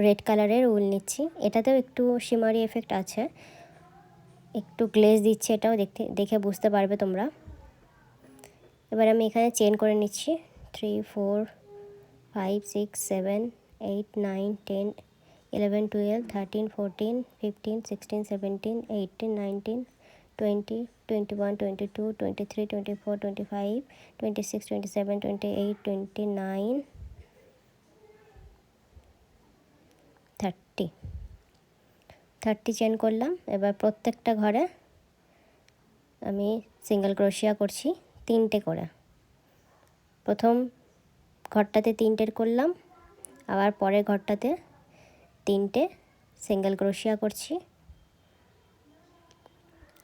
Red কালারের উল নিচ্ছি। এটাতেও একটু শিমারি এফেক্ট আছে, একটু গ্লেজ দিচ্ছে, এটাও দেখে বুঝতে পারবে তোমরা। এবার আমি এখানে চেন করে নিচ্ছি 3 4 5 6 7 8 9 10 11 12 13 14 15 16 17 18 19 20 21 22 23 24 25 26 27 28 29 30 চেন করলাম। এবার প্রত্যেকটা ঘরে আমি সিঙ্গেল ক্রোশিয়া করছি 3টে করে। প্রথম ঘরটাতে 3টে করলাম, আবার পরের ঘরটাতে 3টে সিঙ্গেল ক্রোশিয়া করছি।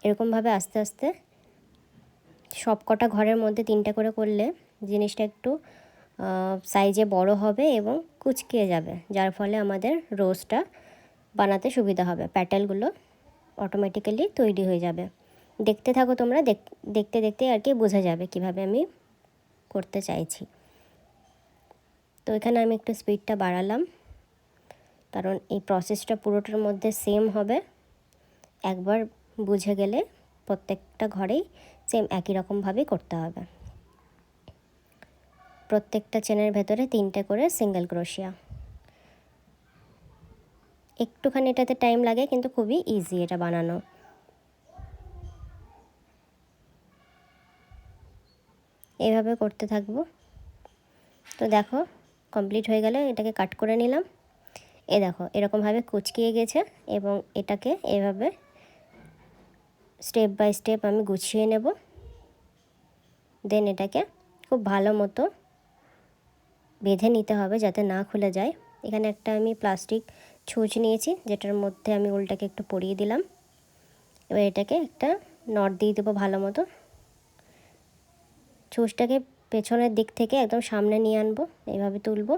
এরকমভাবে আস্তে আস্তে সব কটা ঘরের মধ্যে 3টে করে করলে জিনিসটা একটু সাইজে বড় হবে এবং কুচকিয়ে যাবে, যার ফলে আমাদের রোজটা বানাতে সুবিধা হবে। প্যাটেলগুলো অটোমেটিক্যালি তৈরি হয়ে যাবে। দেখতে থাকো তোমরা, দেখতে দেখতে আর কি বোঝা যাবে কিভাবে আমি করতে চাইছি। তো এখানে আমি একটু স্পিডটা বাড়ালাম, কারণ এই প্রসেসটা পুরোটার মধ্যে সেম হবে। একবার বুঝে গেলে প্রত্যেকটা ঘরেই সেম একই রকমভাবেই করতে হবে। প্রত্যেকটা চেনের ভেতরে 3টে করে সিঙ্গেল ক্রোশিয়া। একটুখানি এটাতে টাইম লাগে, কিন্তু খুবই ইজি এটা বানানো। এইভাবে করতে থাকবো। তো দেখো কমপ্লিট হয়ে গেলে এটাকে কাট করে নিলাম। দেখো এরকমভাবে কুচকিয়ে গেছে, এবং এটাকে এভাবে স্টেপ বাই স্টেপ আমি গুছিয়ে নেব। দেন এটাকে খুব ভালো মতো বেঁধে নিতে হবে যাতে না খুলে যায়। এখানে একটা আমি প্লাস্টিক ছুঁচ নিয়েছি, যেটার মধ্যে আমি উলটাকে একটু পরিয়ে দিলাম। এবার এটাকে একটা নট দিয়ে দেবো ভালো মতো। ছুঁচটাকে পেছনের দিক থেকে একদম সামনে নিয়ে আনবো, এইভাবে তুলবো।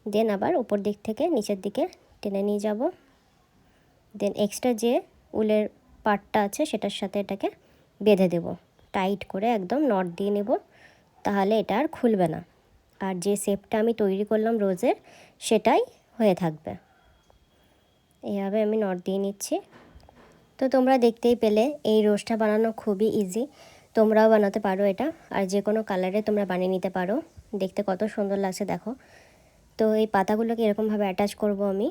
দেন আবার উপর দিক থেকে নিচের দিকে টেনে নিয়ে যাব। দেন এক্সট্রা যে উলের পার্টটা আছে সেটার সাথে এটাকে বেঁধে দেব, টাইট করে একদম নট দিয়ে নেব, তাহলে এটা আর খুলবে না। আর যে শেপটা আমি তৈরি করলাম রোজের, সেটাই হয়ে থাকবে। এইভাবে আমি নট দিয়ে নিচ্ছি। তো তোমরা দেখতেই পেলে এই রোজটা বানানো খুবই ইজি, তোমরাও বানাতে পারো এটা। আর যে কোনো কালারে তোমরা বানিয়ে নিতে পারো। দেখতে কত সুন্দর লাগছে দেখো। তো এই পাতাগুলোকে এরকমভাবে অ্যাটাচ করব আমি।